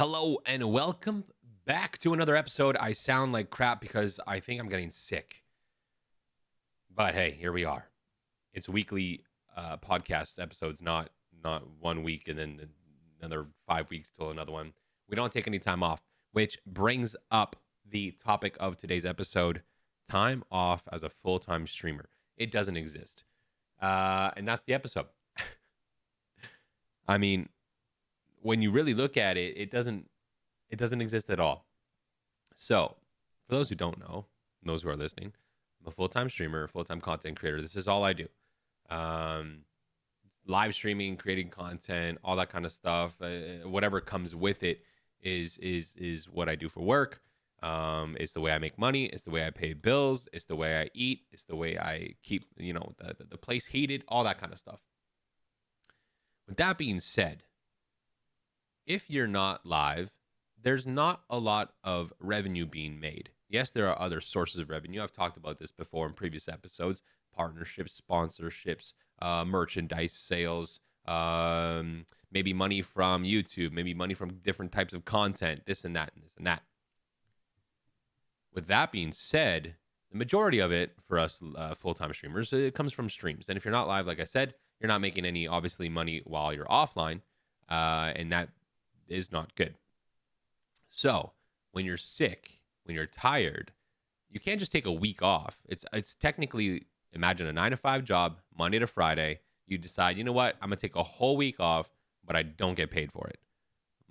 Hello and welcome back to another episode. I sound like crap because I think I'm getting sick. But hey, here we are. It's weekly podcast episodes, not 1 week and then another 5 weeks till another one. We don't take any time off, which brings up the topic of today's episode: time off as a full-time streamer. It doesn't exist, and that's the episode. I mean, when you really look at it, it doesn't exist at all. So, for those who don't know, those who are listening, I'm a full-time streamer, full-time content creator. This is all I do. Um, Live streaming, creating content, all that kind of stuff. Whatever comes with it is what I do for work. It's the way I make money. It's the way I pay bills. It's the way I eat. It's the way I keep the place heated. All that kind of stuff. With that being said, if you're not live, there's not a lot of revenue being made. Yes, there are other sources of revenue. I've talked about this before in previous episodes: partnerships, sponsorships, merchandise sales, maybe money from YouTube, maybe money from different types of content, this and that, and this and that. With that being said, the majority of it for us full-time streamers, it comes from streams. And if you're not live, like I said, you're not making any, obviously, money while you're offline, and that is not good. So when you're sick, when you're tired, you can't just take a week off. It's technically, imagine a 9 to 5 job, Monday to Friday. You decide, you know what, I'm gonna take a whole week off, but I don't get paid for it.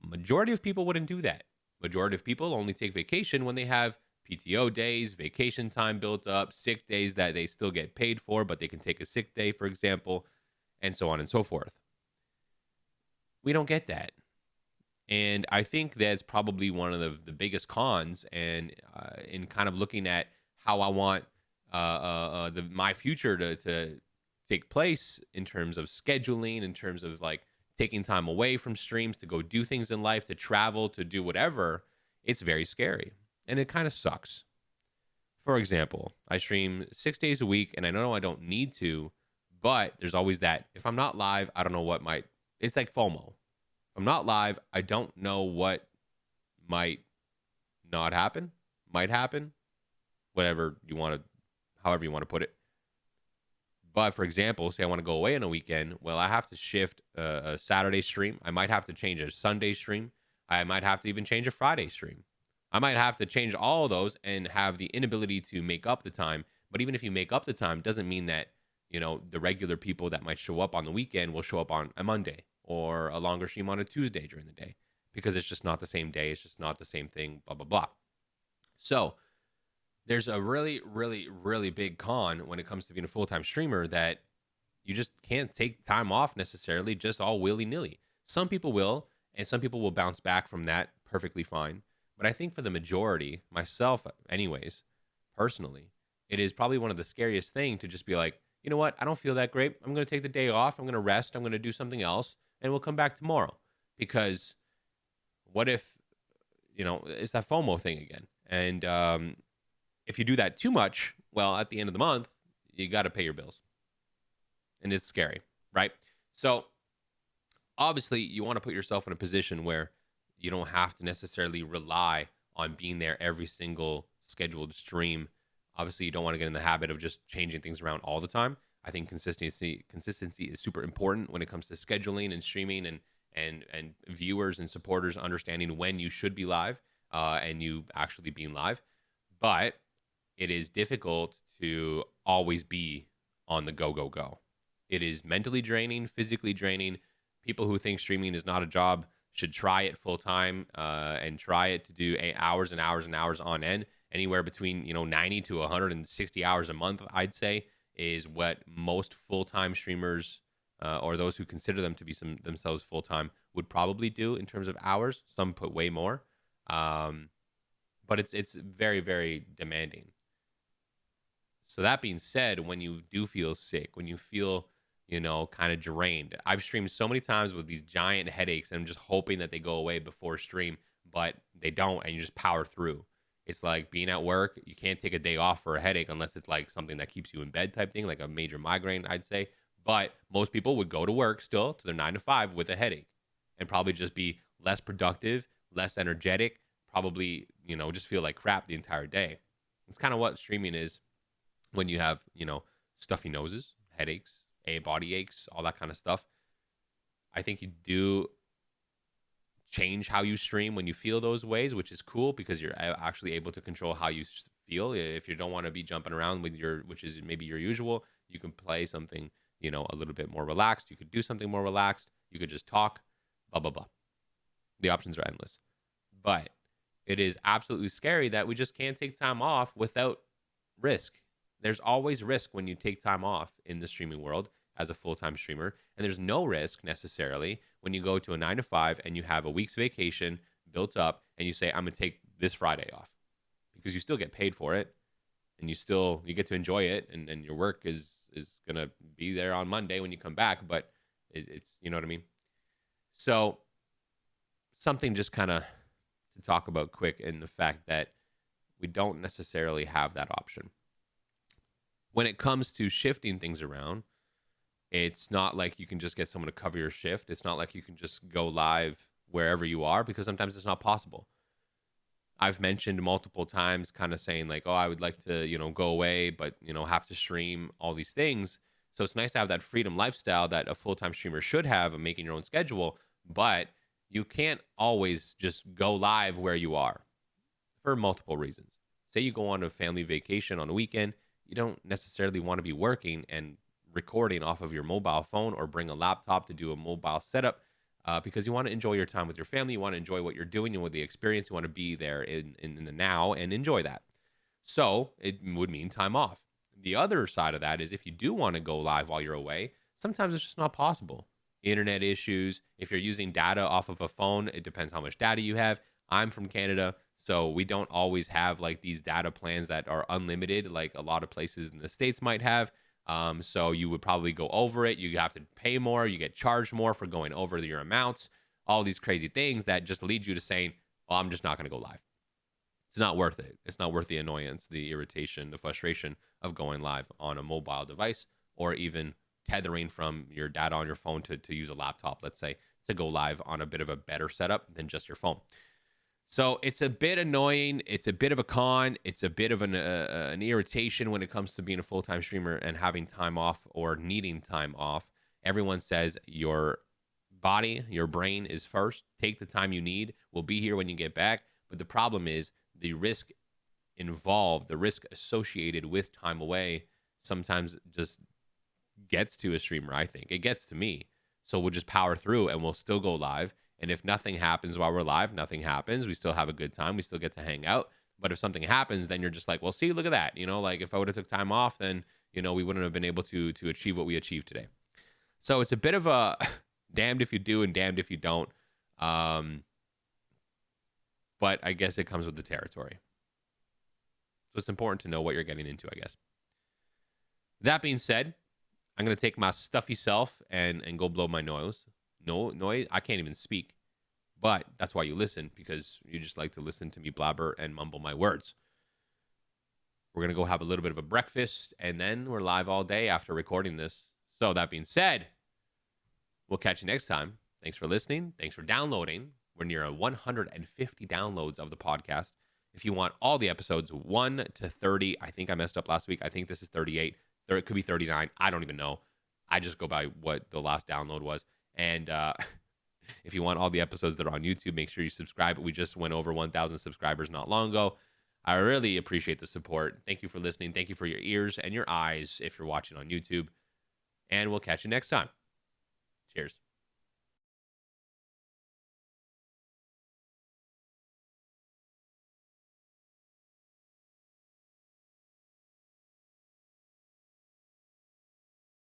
Majority of people wouldn't do that. Majority of people only take vacation when they have PTO days, vacation time built up, sick days that they still get paid for, but they can take a sick day, for example, and so on and so forth. We don't get that. And I think that's probably one of the biggest cons. And in kind of looking at how I want my future to take place in terms of scheduling, in terms of like taking time away from streams to go do things in life, to travel, to do whatever, it's very scary. And it kind of sucks. For example, I stream 6 days a week, and I know I don't need to, but there's always that. If I'm not live, I don't know what might. It's like FOMO. I'm not live, I don't know what might not happen, might happen, whatever you want to, however you want to put it. But for example, say I want to go away on a weekend. Well, I have to shift a Saturday stream. I might have to change a Sunday stream. I might have to even change a Friday stream. I might have to change all of those and have the inability to make up the time. But even if you make up the time, doesn't mean that, the regular people that might show up on the weekend will show up on a Monday or a longer stream on a Tuesday during the day, because it's just not the same day. It's just not the same thing, blah, blah, blah. So there's a really, really, really big con when it comes to being a full-time streamer, that you just can't take time off necessarily just all willy-nilly. Some people will, and some people will bounce back from that perfectly fine. But I think for the majority, myself anyways, personally, it is probably one of the scariest things to just be like, you know what, I don't feel that great. I'm going to take the day off. I'm going to rest. I'm going to do something else, and we'll come back tomorrow. Because what if, it's that FOMO thing again. And if you do that too much, well, at the end of the month, you got to pay your bills. And it's scary, right? So obviously you want to put yourself in a position where you don't have to necessarily rely on being there every single scheduled stream. Obviously, you don't want to get in the habit of just changing things around all the time. I think consistency is super important when it comes to scheduling and streaming, and viewers and supporters understanding when you should be live, and you actually being live. But it is difficult to always be on the go. It is mentally draining, physically draining. People who think streaming is not a job should try it full time, and try it to do 8 hours and hours and hours on end. Anywhere between 90 to 160 hours a month, I'd say, is what most full-time streamers, or those who consider them to be themselves full-time, would probably do in terms of hours. Some put way more, but it's very, very demanding. So that being said, when you do feel sick, when you feel kind of drained, I've streamed so many times with these giant headaches, and I'm just hoping that they go away before stream, but they don't, and you just power through. It's like being at work. You can't take a day off for a headache unless it's like something that keeps you in bed type thing, like a major migraine, I'd say. But most people would go to work still to their 9 to 5 with a headache, and probably just be less productive, less energetic, probably, just feel like crap the entire day. It's kind of what streaming is when you have, stuffy noses, headaches, body aches, all that kind of stuff. I think you do change how you stream when you feel those ways, which is cool because you're actually able to control how you feel. If you don't want to be jumping around with which is maybe your usual, you can play something, a little bit more relaxed. You could do something more relaxed. You could just talk, blah, blah, blah. The options are endless. But it is absolutely scary that we just can't take time off without risk. There's always risk when you take time off in the streaming world as a full-time streamer, and there's no risk necessarily when you go to a 9 to 5 and you have a week's vacation built up and you say, I'm gonna take this Friday off, because you still get paid for it and you get to enjoy it, and your work is gonna be there on Monday when you come back, but it's, you know what I mean? So something just kind of to talk about quick, in the fact that we don't necessarily have that option. When it comes to shifting things around, it's not like you can just get someone to cover your shift. It's not like you can just go live wherever you are, because sometimes it's not possible. I've mentioned multiple times kind of saying like, oh, I would like to, go away, but, have to stream all these things. So it's nice to have that freedom lifestyle that a full-time streamer should have of making your own schedule, but you can't always just go live where you are for multiple reasons. Say you go on a family vacation on a weekend, you don't necessarily want to be working and recording off of your mobile phone, or bring a laptop to do a mobile setup, because you want to enjoy your time with your family. You want to enjoy what you're doing and with the experience. You want to be there in the now and enjoy that. So it would mean time off. The other side of that is, if you do want to go live while you're away, sometimes it's just not possible. Internet issues. If you're using data off of a phone, it depends how much data you have. I'm from Canada, so we don't always have like these data plans that are unlimited, like a lot of places in the States might have. So you would probably go over it. You have to pay more. You get charged more for going over your amounts. All these crazy things that just lead you to saying, well, I'm just not going to go live. It's not worth it. It's not worth the annoyance, the irritation, the frustration of going live on a mobile device, or even tethering from your data on your phone to use a laptop, let's say, to go live on a bit of a better setup than just your phone. So it's a bit annoying. It's a bit of a con. It's a bit of an irritation when it comes to being a full-time streamer and having time off, or needing time off. Everyone says your body, your brain is first. Take the time you need. We'll be here when you get back. But the problem is the risk involved, the risk associated with time away sometimes just gets to a streamer. I think it gets to me. So we'll just power through and we'll still go live. And if nothing happens while we're live, nothing happens. We still have a good time. We still get to hang out. But if something happens, then you're just like, well, see, look at that. Like if I would have took time off, then, we wouldn't have been able to achieve what we achieved today. So it's a bit of a damned if you do and damned if you don't. But I guess it comes with the territory. So it's important to know what you're getting into, I guess. That being said, I'm going to take my stuffy self and go blow my nose. No noise. I can't even speak, but that's why you listen, because you just like to listen to me blabber and mumble my words. We're going to go have a little bit of a breakfast, and then we're live all day after recording this. So that being said, we'll catch you next time. Thanks for listening. Thanks for downloading. We're near 150 downloads of the podcast. If you want all the episodes 1 to 30, I think I messed up last week. I think this is 38. It could be 39. I don't even know. I just go by what the last download was. And if you want all the episodes that are on YouTube, make sure you subscribe. We just went over 1,000 subscribers not long ago. I really appreciate the support. Thank you for listening. Thank you for your ears and your eyes if you're watching on YouTube. And we'll catch you next time. Cheers.